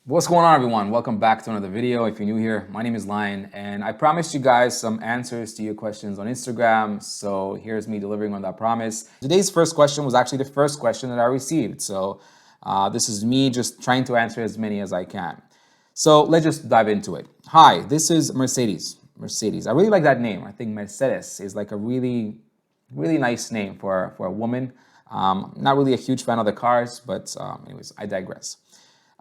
What's going on, everyone? Welcome back to another video. If you're new here, my name is Lion, and I promised you guys some answers to your questions on Instagram. So here's me delivering on that promise. Today's first question was actually the first question that I received. So this is me just trying to answer as many as I can. So let's just dive into it. Hi, this is Mercedes. Mercedes. I really like that name. I think Mercedes is like a really nice name for a woman. Not really a huge fan of the cars, but anyways, I digress.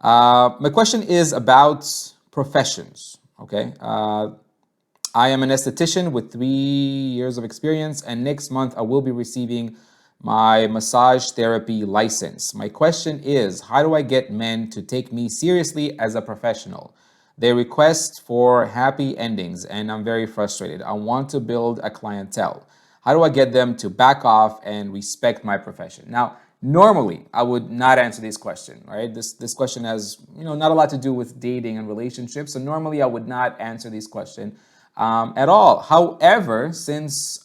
My question is about professions. Okay. I am an esthetician with 3 years of experience, and next month I will be receiving my massage therapy license. My question is, how do I get men to take me seriously as a professional? They request for happy endings, and I'm very frustrated. I want to build a clientele. How do I get them to back off and respect my profession? Now, normally, I would not answer this question, right? This question has, not a lot to do with dating and relationships. So normally, I would not answer this question at all. However, since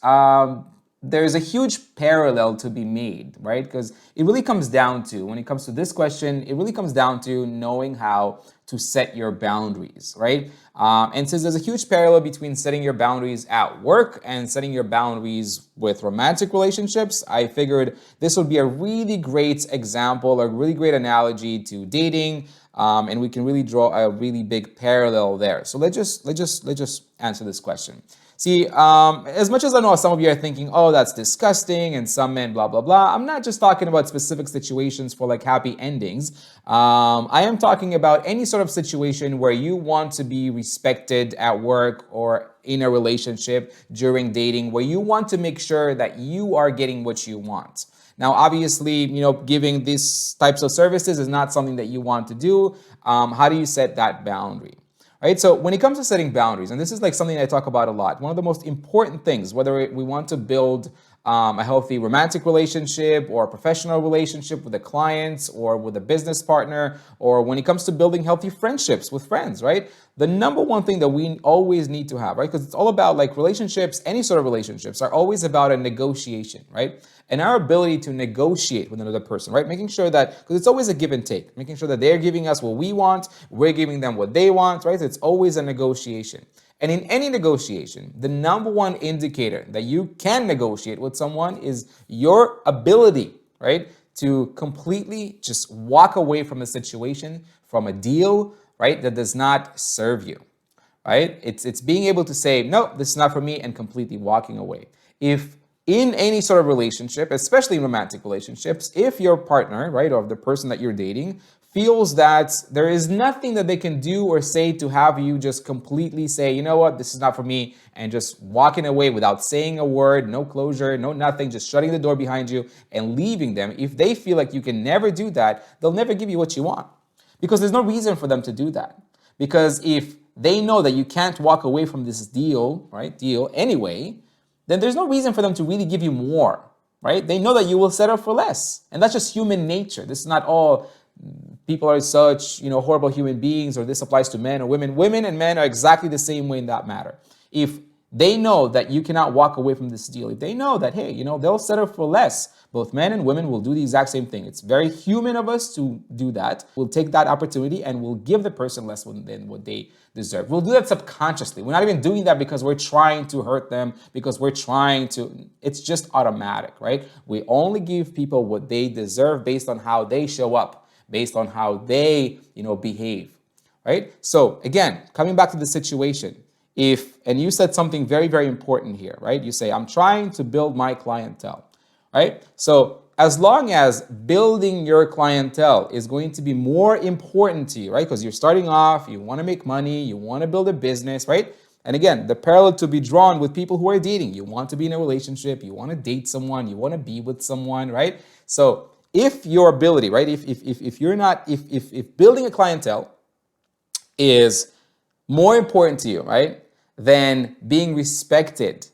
there's a huge parallel to be made, right? Because it really comes down to, when it comes to this question, it really comes down to knowing how to set your boundaries, right? And since there's a huge parallel between setting your boundaries at work and setting your boundaries with romantic relationships, I figured this would be a really great example, a really great analogy to dating, and we can really draw a really big parallel there. So let's just answer this question. See, as much as I know some of you are thinking, oh, that's disgusting, and some men, blah, blah, blah, I'm not just talking about specific situations for like happy endings. I am talking about any sort of situation where you want to be respected at work or in a relationship during dating, where you want to make sure that you are getting what you want. Now, obviously, giving these types of services is not something that you want to do. How do you set that boundary? Right? So when it comes to setting boundaries, and this is like something I talk about a lot, one of the most important things, whether we want to build a healthy romantic relationship or a professional relationship with a client or with a business partner, or when it comes to building healthy friendships with friends, right? The number one thing that we always need to have, right? Because it's all about like relationships, any sort of relationships are always about a negotiation, right? And our ability to negotiate with another person, right? Making sure that, because it's always a give and take, making sure that they're giving us what we want, we're giving them what they want, right? It's always a negotiation. And in any negotiation, the number one indicator that you can negotiate with someone is your ability, right? To completely just walk away from a situation, from a deal, right? That does not serve you, right? It's being able to say, no, this is not for me, and completely walking away. If in any sort of relationship, especially in romantic relationships, if your partner, right, or the person that you're dating feels that there is nothing that they can do or say to have you just completely say, you know what, this is not for me, and just walking away without saying a word, no closure, no nothing, just shutting the door behind you and leaving them, if they feel like you can never do that, they'll never give you what you want. Because there's no reason for them to do that. Because if they know that you can't walk away from this deal, right, deal anyway, then there's no reason for them to really give you more, right? They know that you will settle for less. And that's just human nature. This is not all people are such, horrible human beings, or this applies to men or women. Women and men are exactly the same way in that matter. If they know that you cannot walk away from this deal, if they know that, hey, they'll settle for less, both men and women will do the exact same thing. It's very human of us to do that. We'll take that opportunity and we'll give the person less than what they deserve. We'll do that subconsciously. We're not even doing that because we're trying to hurt them, because we're trying to, it's just automatic, right? We only give people what they deserve based on how they show up, based on how they, behave, right? So again, coming back to the situation, and you said something very, very important here, right? You say, I'm trying to build my clientele, right? So as long as building your clientele is going to be more important to you, right? Because you're starting off, you want to make money, you want to build a business, right? And again, the parallel to be drawn with people who are dating, you want to be in a relationship, you want to date someone, you want to be with someone, right? So if your ability, right? If building a clientele is more important to you, right, than being respected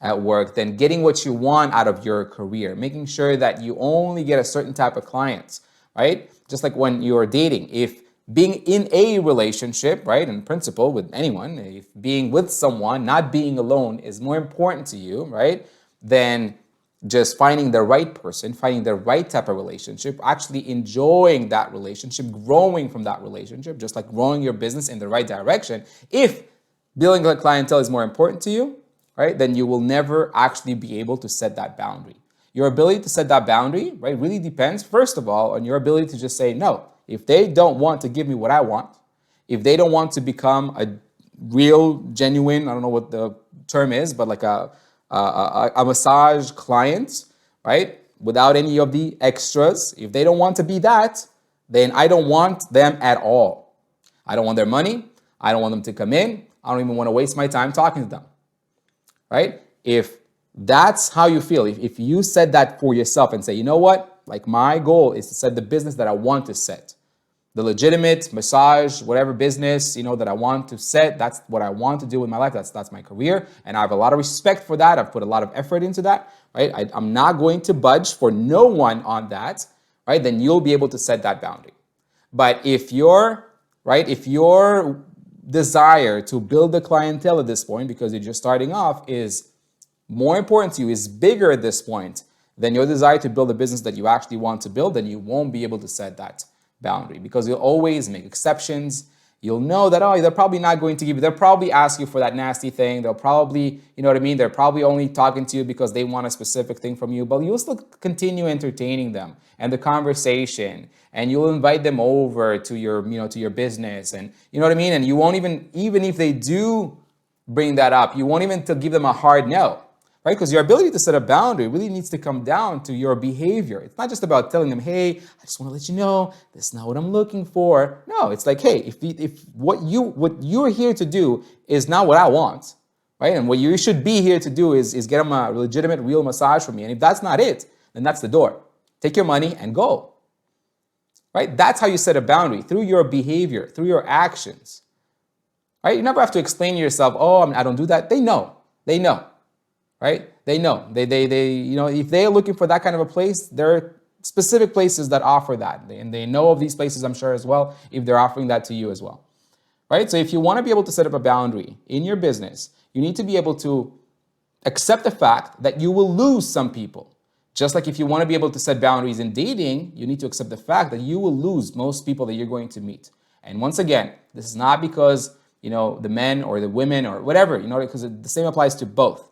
at work, than getting what you want out of your career, making sure that you only get a certain type of clients, right? Just like when you're dating, if being in a relationship, right, in principle with anyone, if being with someone, not being alone is more important to you, right, then just finding the right person, finding the right type of relationship, actually enjoying that relationship, growing from that relationship, just like growing your business in the right direction. If building a clientele is more important to you, right, then you will never actually be able to set that boundary. Your ability to set that boundary, right, really depends, first of all, on your ability to just say no. If they don't want to give me what I want, if they don't want to become a real, genuine, I don't know what the term is, but like a massage client, right? Without any of the extras. If they don't want to be that, then I don't want them at all. I don't want their money. I don't want them to come in. I don't even want to waste my time talking to them, right? If that's how you feel, if you set that for yourself and say, you know what, like my goal is to set the business that I want to set, the legitimate massage, whatever business, that I want to set, that's what I want to do with my life. That's my career. And I have a lot of respect for that. I've put a lot of effort into that, right? I'm not going to budge for no one on that, right? Then you'll be able to set that boundary. But if your desire to build the clientele at this point, because you're just starting off, is more important to you, is bigger at this point than your desire to build a business that you actually want to build, then you won't be able to set that boundary, because you'll always make exceptions. You'll know that, oh, they're probably not going to give you, they'll probably ask you for that nasty thing. They'll probably, you know what I mean? They're probably only talking to you because they want a specific thing from you, but you'll still continue entertaining them and the conversation, and you'll invite them over to your, to your business, and you know what I mean? And you won't even if they do bring that up, you won't even give them a hard no. Right? Because your ability to set a boundary really needs to come down to your behavior. It's not just about telling them, hey, I just want to let you know, that's not what I'm looking for. No, it's like, hey, if what you're here to do is not what I want, right? And what you should be here to do is get them a legitimate, real massage from me. And if that's not it, then that's the door. Take your money and go. Right? That's how you set a boundary, through your behavior, through your actions. Right? You never have to explain to yourself, oh, I don't do that. They know. They know. Right? They know. They if they're looking for that kind of a place, there are specific places that offer that. And they know of these places, I'm sure, as well, if they're offering that to you as well. Right? So if you want to be able to set up a boundary in your business, you need to be able to accept the fact that you will lose some people. Just like if you want to be able to set boundaries in dating, you need to accept the fact that you will lose most people that you're going to meet. And once again, this is not because, the men or the women or whatever, because the same applies to both.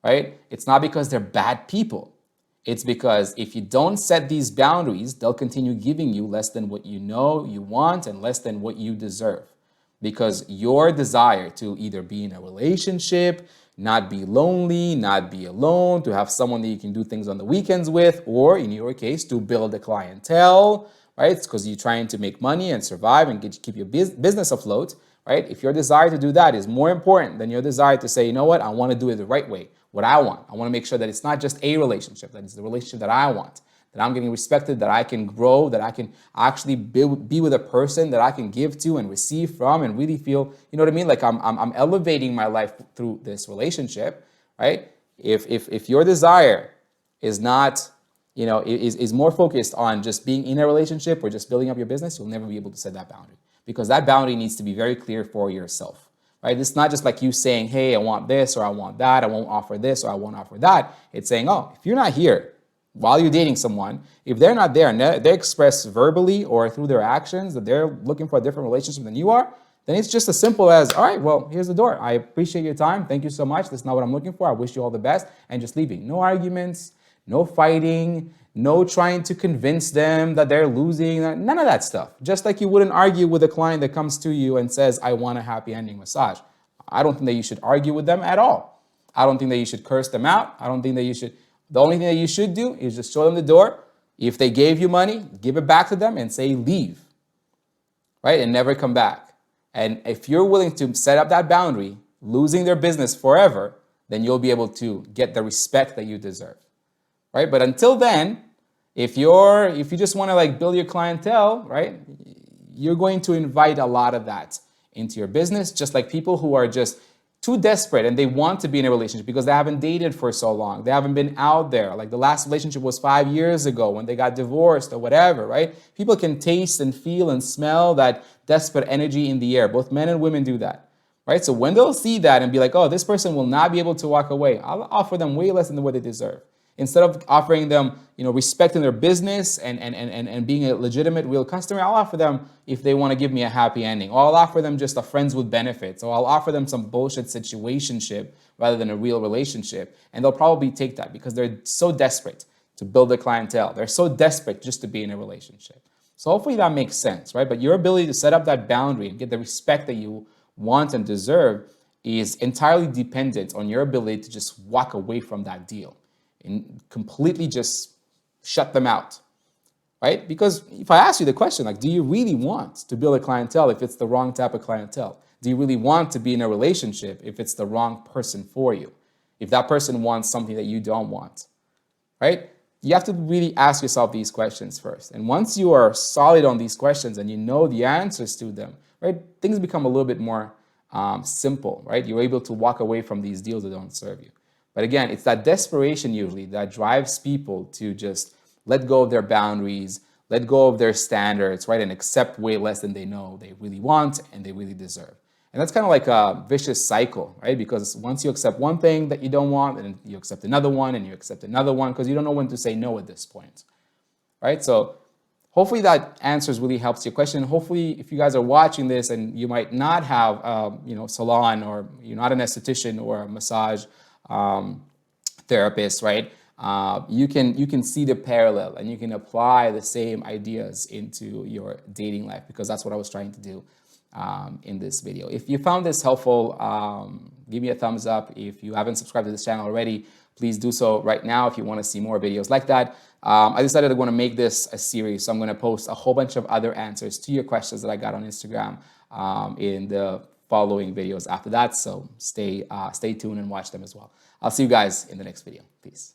Right? It's not because they're bad people. It's because if you don't set these boundaries, they'll continue giving you less than what you know you want and less than what you deserve. Because your desire to either be in a relationship, not be lonely, not be alone, to have someone that you can do things on the weekends with, or in your case, to build a clientele, right? It's because you're trying to make money and survive and keep your business afloat, right? If your desire to do that is more important than your desire to say, you know what, I want to do it the right way, what I want. I want to make sure that it's not just a relationship, that it's the relationship that I want, that I'm getting respected, that I can grow, that I can actually be with a person that I can give to and receive from and really feel, you know what I mean? Like I'm elevating my life through this relationship, right? If your desire is not, is more focused on just being in a relationship or just building up your business, you'll never be able to set that boundary, because that boundary needs to be very clear for yourself. Right? It's not just like you saying, hey, I want this or I want that. I won't offer this or I won't offer that. It's saying, oh, if you're not here while you're dating someone, if they're not there and they express verbally or through their actions that they're looking for a different relationship than you are, then it's just as simple as, all right, well, here's the door. I appreciate your time. Thank you so much. That's not what I'm looking for. I wish you all the best. And just leaving. No arguments, no fighting, no trying to convince them that they're losing, none of that stuff. Just like you wouldn't argue with a client that comes to you and says, I want a happy ending massage. I don't think that you should argue with them at all. I don't think that you should curse them out. I don't think that you should. The only thing that you should do is just show them the door. If they gave you money, give it back to them and say, leave, right? And never come back. And if you're willing to set up that boundary, losing their business forever, then you'll be able to get the respect that you deserve. Right? But until then, if you just want to like build your clientele, right, you're going to invite a lot of that into your business, just like people who are just too desperate and they want to be in a relationship because they haven't dated for so long. They haven't been out there. Like the last relationship was 5 years ago when they got divorced or whatever, right? People can taste and feel and smell that desperate energy in the air. Both men and women do that, right? So when they'll see that and be like, oh, this person will not be able to walk away, I'll offer them way less than what they deserve. Instead of offering them, respect in their business and being a legitimate real customer, I'll offer them if they want to give me a happy ending. Or I'll offer them just a friends with benefits. Or I'll offer them some bullshit situationship rather than a real relationship. And they'll probably take that because they're so desperate to build their clientele. They're so desperate just to be in a relationship. So hopefully that makes sense, right? But your ability to set up that boundary and get the respect that you want and deserve is entirely dependent on your ability to just walk away from that deal and completely just shut them out, right? Because if I ask you the question, like, do you really want to build a clientele if it's the wrong type of clientele? Do you really want to be in a relationship if it's the wrong person for you? If that person wants something that you don't want, right? You have to really ask yourself these questions first. And once you are solid on these questions and you know the answers to them, right, things become a little bit more simple, right? You're able to walk away from these deals that don't serve you. But again, it's that desperation usually that drives people to just let go of their boundaries, let go of their standards, right, and accept way less than they know they really want and they really deserve. And that's kind of like a vicious cycle, right? Because once you accept one thing that you don't want, and you accept another one, and you accept another one, because you don't know when to say no at this point, right? So hopefully that answers really helps your question. Hopefully, if you guys are watching this and you might not have, salon, or you're not an esthetician or a massage therapist, right? You can see the parallel and you can apply the same ideas into your dating life, because that's what I was trying to do in this video. If you found this helpful, give me a thumbs up. If you haven't subscribed to this channel already, please do so right now if you want to see more videos like that. I decided I'm going to make this a series, so I'm going to post a whole bunch of other answers to your questions that I got on Instagram in the following videos after that. So stay tuned and watch them as well. I'll see you guys in the next video. Peace.